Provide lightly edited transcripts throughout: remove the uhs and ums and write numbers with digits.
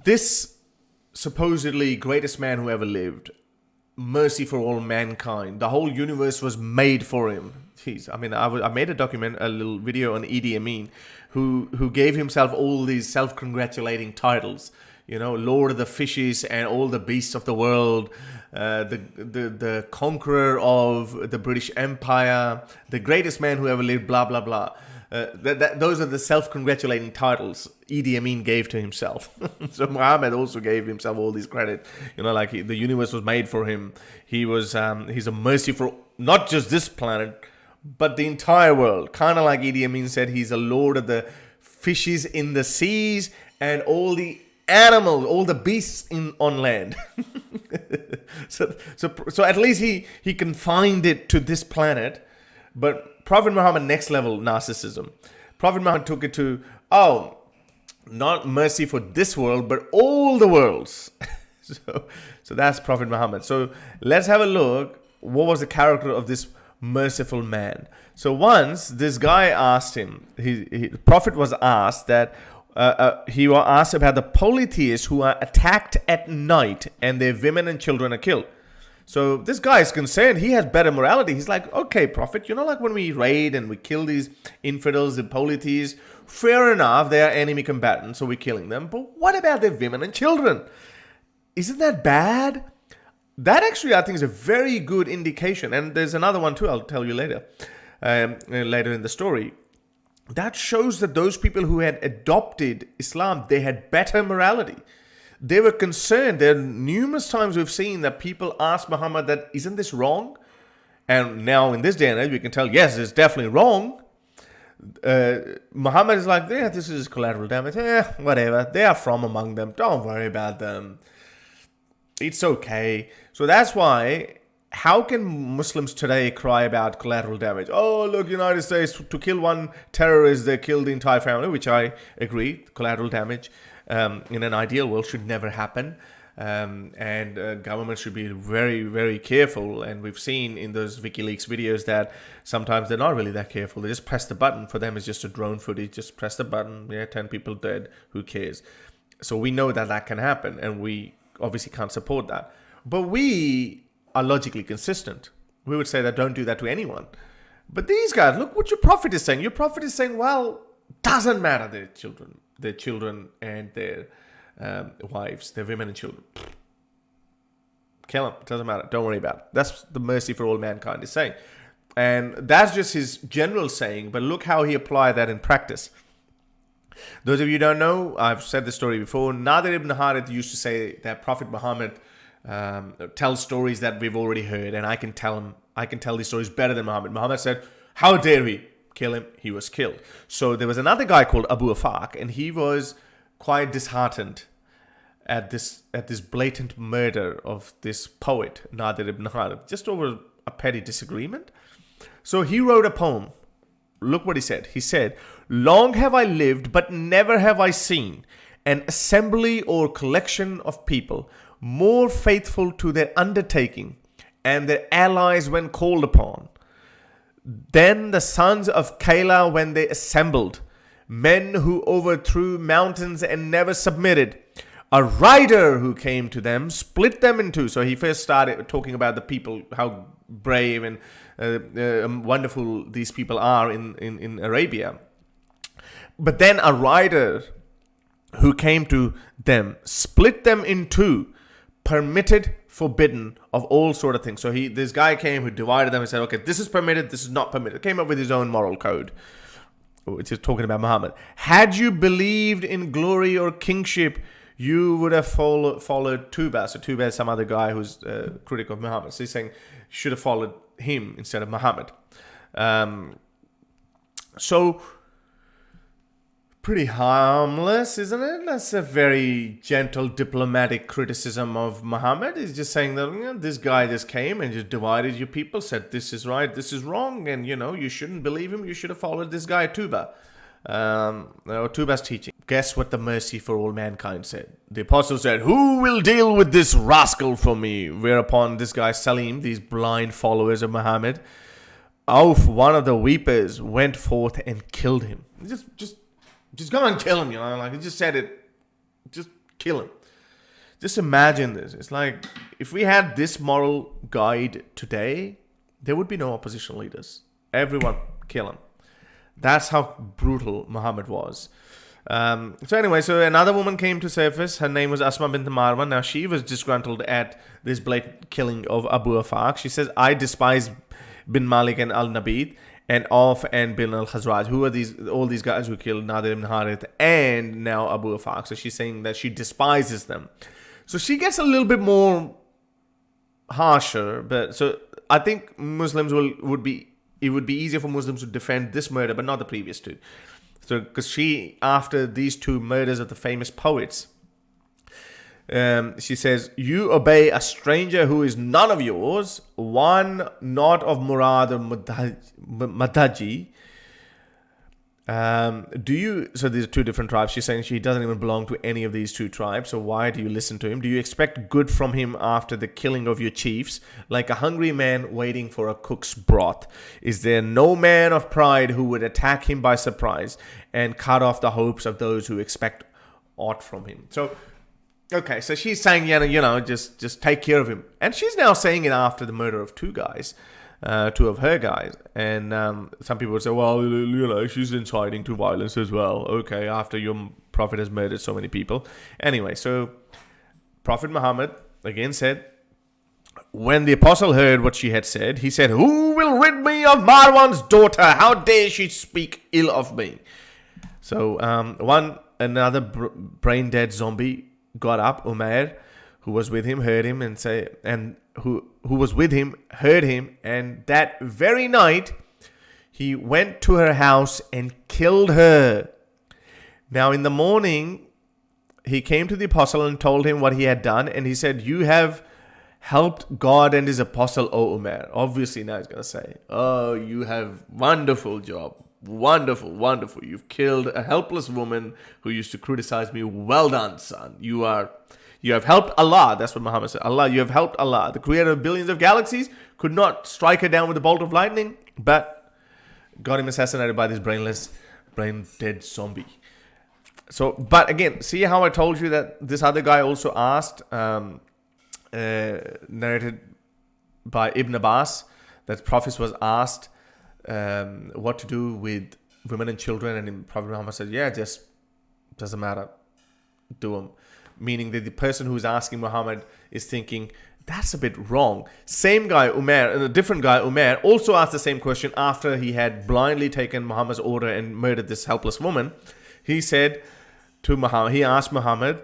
this supposedly greatest man who ever lived, mercy for all mankind, the whole universe was made for him. Jeez, I mean, I made a little video on Idi Amin, who gave himself all these self-congratulating titles. You know, Lord of the Fishes and all the beasts of the world, the conqueror of the British Empire, the greatest man who ever lived, blah, blah, blah. Those are the self-congratulating titles Idi Amin gave to himself. So Muhammad also gave himself all this credit. You know, like the universe was made for him. He's a mercy for not just this planet, but the entire world. Kind of like Idi Amin said, he's a lord of the fishes in the seas and all the animals, all the beasts on land. so at least he confined it to this planet. But Prophet Muhammad, next level narcissism. Prophet Muhammad took it to, not mercy for this world, but all the worlds. So that's Prophet Muhammad. So let's have a look. What was the character of this merciful man? So once this guy asked him, the Prophet was asked that, he was asked about the polytheists who are attacked at night and their women and children are killed. So this guy is concerned. He has better morality. He's like, okay, Prophet, you know, like when we raid and we kill these infidels, the polytheists, fair enough, they are enemy combatants, so we're killing them. But what about their women and children? Isn't that bad? That actually, I think, is a very good indication. And there's another one too, I'll tell you later in the story. That shows that those people who had adopted Islam, they had better morality. They were concerned. There are numerous times we've seen that people ask Muhammad that, isn't this wrong? And now in this day and age, we can tell, yes, it's definitely wrong. Muhammad is like, yeah, this is collateral damage. Whatever. They are from among them. Don't worry about them. It's okay. So that's why, how can Muslims today cry about collateral damage? Oh, look, United States, to kill one terrorist, they killed the entire family, which I agree. Collateral damage in an ideal world should never happen. And government should be very, very careful. And we've seen in those WikiLeaks videos that sometimes they're not really that careful. They just press the button. For them, it's just a drone footage. Just press the button. Yeah, 10 people dead. Who cares? So we know that that can happen. And we obviously can't support that. But we are logically consistent. We would say that don't do that to anyone. But these guys, look what your prophet is saying. Your prophet is saying, well, doesn't matter their children and their wives, their women and children. Kill them. It doesn't matter. Don't worry about it. That's the mercy for all mankind is saying. And that's just his general saying. But look how he applied that in practice. Those of you who don't know, I've said the story before. Nadir ibn Harith used to say that Prophet Muhammad tells stories that we've already heard, and I can tell these stories better than Muhammad. Muhammad said, how dare we kill him? He was killed. So there was another guy called Abu Afaq, and he was quite disheartened at this blatant murder of this poet, Nadir ibn Harith, just over a petty disagreement. So he wrote a poem. Look what he said. He said, long have I lived, but never have I seen an assembly or collection of people more faithful to their undertaking and their allies when called upon than the sons of Kayla when they assembled, men who overthrew mountains and never submitted. A rider who came to them split them in two. So he first started talking about the people, how brave and wonderful these people are in Arabia. But then a rider who came to them split them in two, permitted, forbidden, of all sort of things. So this guy came who divided them and said, okay, this is permitted, this is not permitted. Came up with his own moral code, which is talking about Muhammad. Had you believed in glory or kingship, you would have followed Tuba. So Tuba is some other guy who's a critic of Muhammad. So he's saying you should have followed him instead of Muhammad. So pretty harmless, isn't it? That's a very gentle diplomatic criticism of Muhammad. He's just saying that this guy just came and just divided you people, said this is right, this is wrong, and you shouldn't believe him. You should have followed this guy Tuba. Or Tuba's teaching. Guess what the mercy for all mankind said? The apostle said, who will deal with this rascal for me? Whereupon this guy Salim, these blind followers of Muhammad, Auf, one of the weepers, went forth and killed him. Just go and kill him, like he just said it. Just kill him. Just imagine this. It's like, if we had this moral guide today, there would be no opposition leaders. Everyone kill him. That's how brutal Muhammad was. So anyway, so another woman came to surface. Her name was Asma bint Marwan. Now she was disgruntled at this blatant killing of Abu Afaq. She says, I despise bin Malik and al-Nabid and Auf and bin al-Khazraj. Who are all these guys who killed Nadir ibn Harith and now Abu Afaq? So she's saying that she despises them. So she gets a little bit more harsher. But so I think Muslims would be easier for Muslims to defend this murder, but not the previous two. So, because she, after these two murders of the famous poets, she says, you obey a stranger who is none of yours, one not of Murad or Madaji. So these are two different tribes. She's saying she doesn't even belong to any of these two tribes. So why do you listen to him? Do you expect good from him after the killing of your chiefs? Like a hungry man waiting for a cook's broth. Is there no man of pride who would attack him by surprise and cut off the hopes of those who expect aught from him? So, okay, so she's saying, just take care of him. And she's now saying it after the murder of two guys. Two of her guys. And some people would say, well, she's inciting to violence as well. Okay, after your prophet has murdered so many people. Anyway, so Prophet Muhammad again said, when the apostle heard what she had said, he said, who will rid me of Marwan's daughter? How dare she speak ill of me? So another brain-dead zombie got up, Umair, who was with him, heard him and say, and who was with him, heard him, and that very night he went to her house and killed her. Now in the morning he came to the apostle and told him what he had done, and he said, you have helped God and his apostle, O Umar. Obviously now he's going to say, oh, you have wonderful job. Wonderful, wonderful. You've killed a helpless woman who used to criticize me. Well done, son. You have helped Allah. That's what Muhammad said. Allah, you have helped Allah. The creator of billions of galaxies could not strike her down with a bolt of lightning, but got him assassinated by this brain-dead zombie. So, but again, see how I told you that this other guy also asked, narrated by Ibn Abbas, that Prophet was asked what to do with women and children, and Prophet Muhammad said, yeah, just doesn't matter. Do them. Meaning that the person who's asking Muhammad is thinking, that's a bit wrong. Same guy, Umar, and a different guy, Umar, also asked the same question after he had blindly taken Muhammad's order and murdered this helpless woman. He said to Muhammad, he asked Muhammad,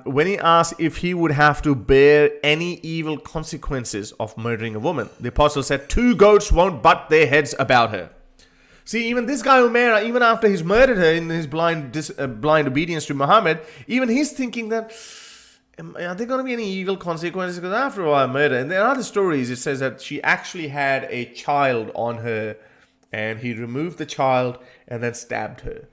when he asked if he would have to bear any evil consequences of murdering a woman, the apostle said, 2 goats won't butt their heads about her. See, even this guy Umar, even after he's murdered her in his blind obedience to Muhammad, even he's thinking that, are there going to be any evil consequences? Because after all, I murdered. And there are other stories, it says that she actually had a child on her, and he removed the child and then stabbed her.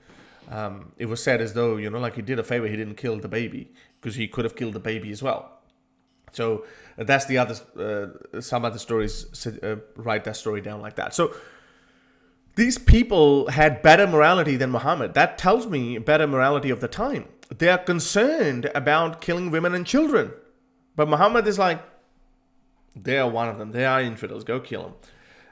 It was said as though, like he did a favor, he didn't kill the baby, because he could have killed the baby as well. So that's the other, some other stories write that story down like that. So these people had better morality than Muhammad. That tells me better morality of the time. They are concerned about killing women and children. But Muhammad is like, they are one of them. They are infidels. Go kill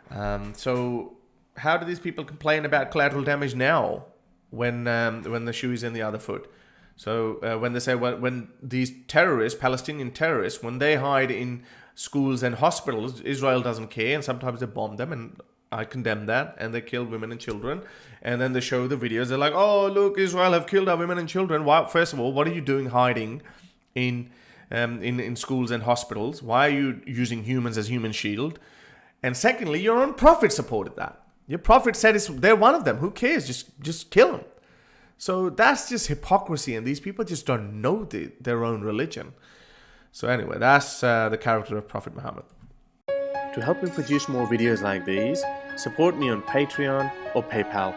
them. So how do these people complain about collateral damage now when the shoe is in the other foot? So when they say, when these terrorists, Palestinian terrorists, when they hide in schools and hospitals, Israel doesn't care, and sometimes they bomb them, and I condemn that, and they kill women and children, and then they show the videos. They're like, oh, look, Israel have killed our women and children. Why? First of all, what are you doing hiding in schools and hospitals? Why are you using humans as human shield? And secondly, your own prophet supported that. Your prophet said they're one of them. Who cares? Just kill them. So that's just hypocrisy, and these people just don't know their own religion. So anyway, that's the character of Prophet Muhammad. To help me produce more videos like these, support me on Patreon or PayPal.